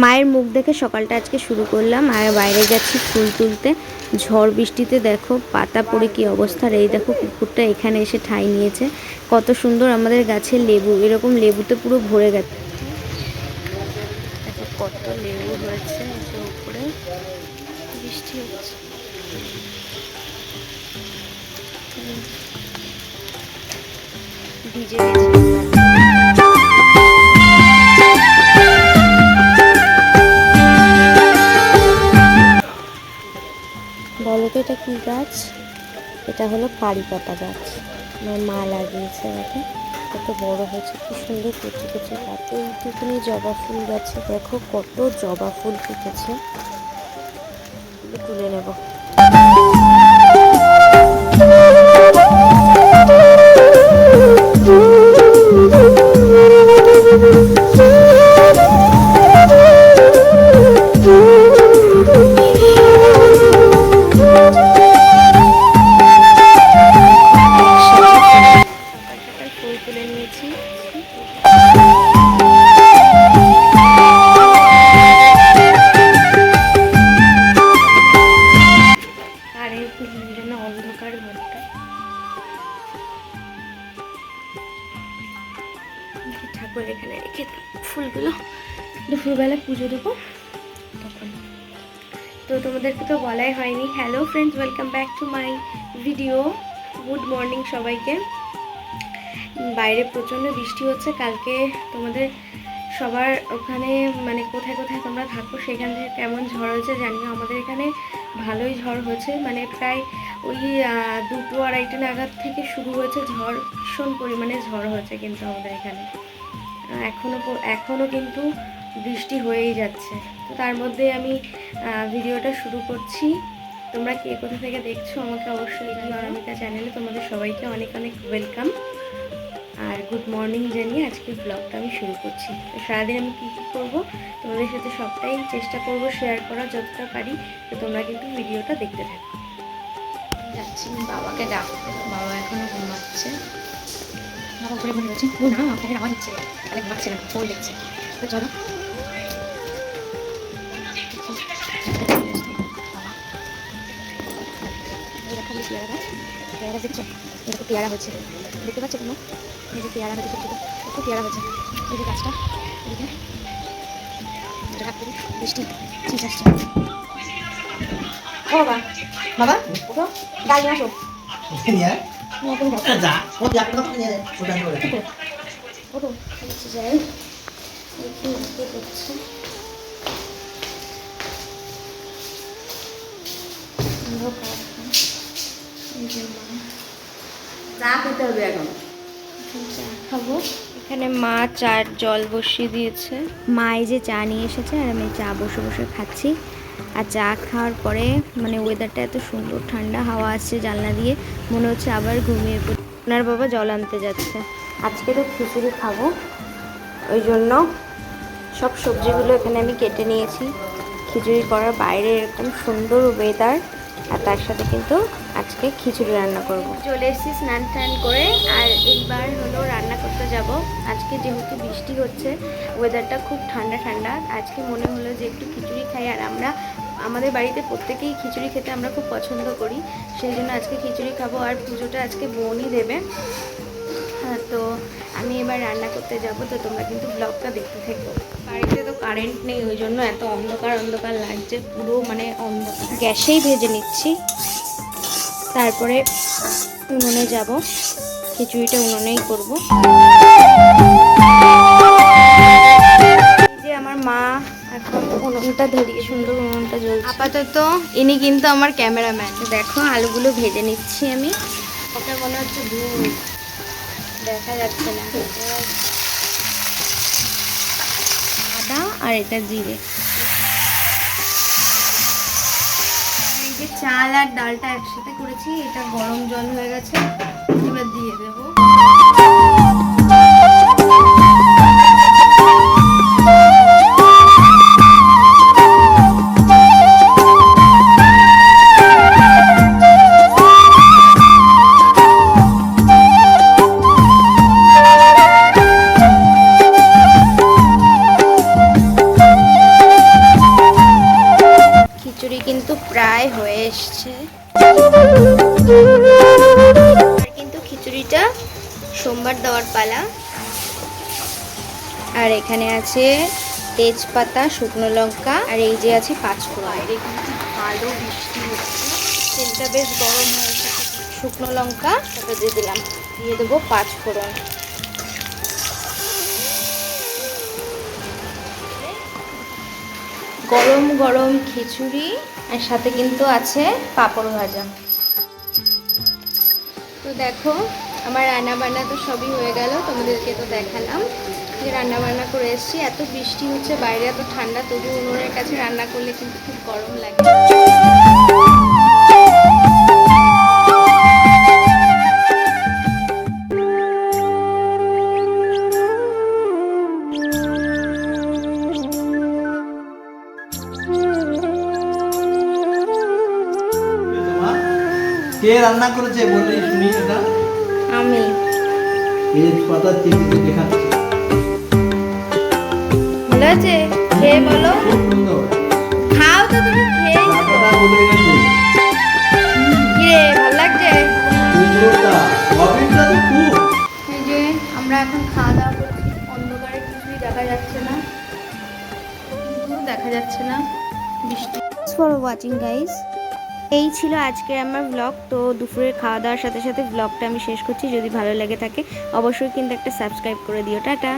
মায়ের মুখ দেখে সকালটা আজকে শুরু করলাম। আর বাইরে যাচ্ছি ফুল তুলতে। ঝড় বৃষ্টিতে দেখো পাতা পড়ে কি অবস্থা। আর এই দেখো কুকুরটা এখানে এসে ঠাঁই নিয়েছে। কত সুন্দর আমাদের গাছের লেবু, এরকম লেবুতে পুরো ভরে গেছে। দেখো কত লেবু হয়েছে উপরে, বৃষ্টি হচ্ছে। ভিজে গেছে। বলো তো এটা কি গাছ? এটা হলো কারি পাতা গাছ। আমার মা লাগিয়েছে। দেখো কত বড় হয়েছে, কি সুন্দর কচি কচি পাতা। এইটুকুনি জবা ফুল গাছে দেখো কত জবা ফুল ফুটেছে। তুলে নেব। ফুল তুলে নিয়েছি। আর এই জন্য অন্ধকার ঘরটা। ঠাকুর এখানে রেখে ফুলগুলো দুপুরবেলা পুজো দেবো তখন। তো তোমাদেরকে তো বলাই হয়নি। Hello friends, welcome back to my video. Good morning সবাইকে। বাইরে প্রচণ্ড বৃষ্টি হচ্ছে। কালকে তোমাদের সবার ওখানে মানে কোথায় কোথায় তোমরা থাকো সেখান থেকে কেমন ঝড় হয়েছে জানিও। আমাদের এখানে ভালোই ঝড় হয়েছে, মানে প্রায় ওই 2-2-2:30 নাগাদ থেকে শুরু হয়েছে ঝড়। ভীষণ পরিমাণে ঝড় হয়েছে কিন্তু আমাদের এখানে। এখনও কিন্তু বৃষ্টি হয়েই যাচ্ছে। তো তার মধ্যে আমি ভিডিওটা শুরু করছি। তোমরা কে কোথা থেকে দেখছো আমাকে অবশ্যই অনামিকা চ্যানেলে তোমাদের সবাইকে অনেক অনেক ওয়েলকাম আর গুড মর্নিং জানিয়ে আজকে ব্লগটা আমি শুরু করছি। তো সারাদিন আমি কী কী করবো তোমাদের সাথে সবটাই চেষ্টা করব শেয়ার করার যতটা পারি। তো তোমরা কিন্তু ভিডিওটা দেখতে থাকো। যাচ্ছি বাবাকে ডাকতে। বাবা এখনও ঘুমাচ্ছে। বাবা ঘুরে ঘুরে বলছে না আপনাকে আওয়াজ হচ্ছে, তাহলে ঘুমাচ্ছে না, ফোন দেখছে। তো চলো পেয়ারা গাছ। পেয়ারা দেখছো? এটা পেয়ারা হচ্ছে, দেখতে পাচ্ছ তোমরা? এই যে পেয়ারা হচ্ছে, ছোটো একটু পেয়ারা হচ্ছে। এই যে গাছটা এদিকে বৃষ্টি শীত আসছে। ও বাবা বাবা ওঠো, গাড়ি আসো। যাই চা খেতে হবে এখন। চা খাবো। এখানে মা চার জল বসিয়ে দিয়েছে। মা এই যে চা নিয়ে এসেছে আর আমি চা বসে বসে খাচ্ছি। আর চা খাওয়ার পরে মানে ওয়েদারটা এত সুন্দর, ঠান্ডা হাওয়া আসছে জানলা দিয়ে, মনে হচ্ছে আবার ঘুমিয়ে পড়ি। ওনার বাবা জল আনতে যাচ্ছে। আজকে তো খিচুড়ি খাবো, ওই জন্য সব সবজিগুলো এখানে আমি কেটে নিয়েছি। খিচুড়ি করার বাইরে এরকম সুন্দর ওয়েদার, আর তার সাথে কিন্তু আজকে খিচুড়ি রান্না করব। চলে এসেছি স্নান টান করে, আর এইবার হলো রান্না করতে যাব। আজকে যেহেতু বৃষ্টি হচ্ছে, ওয়েদারটা খুব ঠান্ডা ঠান্ডা, আজকে মনে হলো যে একটু খিচুড়ি খাই। আর আমাদের বাড়িতে প্রত্যেকেই খিচুড়ি খেতে আমরা খুব পছন্দ করি, সেই জন্য আজকে খিচুড়ি খাবো। আর পুজোটা আজকে বোনই দেবে। হ্যাঁ, তো আমি এবার রান্না করতে যাব। তো তোমরা কিন্তু ব্লগটা দেখতে থাকো। বাড়িতে তো কারেন্ট নেই, ওই জন্য এত অন্ধকার অন্ধকার লাগছে, পুরো মানে অন্ধকার। গ্যাসেই ভেজে নিচ্ছি, তারপরে উনুনে যাব। খিচুড়িটা উনুনেই করব। এই যে আমার মা এখন উনুনটা ধরিয়ে, সুন্দর উনুনটা জ্বলছে। আপাতত ইনি কিন্তু আমার ক্যামেরাম্যান। দেখো আলুগুলো ভেজে নিচ্ছি আমি। ওটা মনে হচ্ছে ভুল, দেখা যাচ্ছে না। আদা আর এটা জিরে। এই যে চাল আর ডালটা একসাথে করেছি, এটা গরম জল হয়ে গেছে, এবার দিয়ে দেবো। খিচুড়ি কিন্তু প্রায় হয়ে এসছে। আর কিন্তু খিচুড়িটা সোমবার দেওয়ার পালা। আর এখানে আছে তেজপাতা, শুকনো লঙ্কা, আর এই যে আছে পাঁচফোড়ন। বাইরে কিন্তু ভালো বৃষ্টি হচ্ছে, তেলটা বেশ গরম হয়ে এসেছে। শুকনো লঙ্কা তারপর দিয়ে দিলাম, দিয়ে দেবো পাঁচফোড়ন। গরম গরম খিচুড়ি, আর সাথে কিন্তু আছে পাঁপড় ভাজা। তো দেখো আমার রান্না বান্না তো সবই হয়ে গেল, তোমাদেরকে তো দেখালাম যে রান্না বান্না করে এসেছি। এত বৃষ্টি হচ্ছে বাইরে, এত ঠান্ডা, তবু উনুনের কাছে রান্না করলে কিন্তু খুব গরম লাগে। কে রান্না করেছে বলে শুনি এটা? আমি। তেজপাতা চিনি দেখাচ্ছি। ভালো আছে? খেয়ে বলো। খুব সুন্দর। খাও তো তুমি, খেয়ে। টাকাটা বলে গেছে। কি রে, ভালো লাগছে? কুমড়োটা, সবিনটা তো খুব। এই যে আমরা এখন খাওয়া দাওয়া করছি, অন্ধকারে কিছুই দেখা যাচ্ছে না, দেখা যাচ্ছে না বৃষ্টি। ফর ওয়াচিং গাইস, এই ছিল আজকের আমার ব্লগ। তো দুপুরের খাওয়া দাওয়ার সাথে সাথে ব্লগটা আমি শেষ করছি। যদি ভালো লেগে থাকে অবশ্যই কিন্তু একটা সাবস্ক্রাইব করে দিও। টাটা।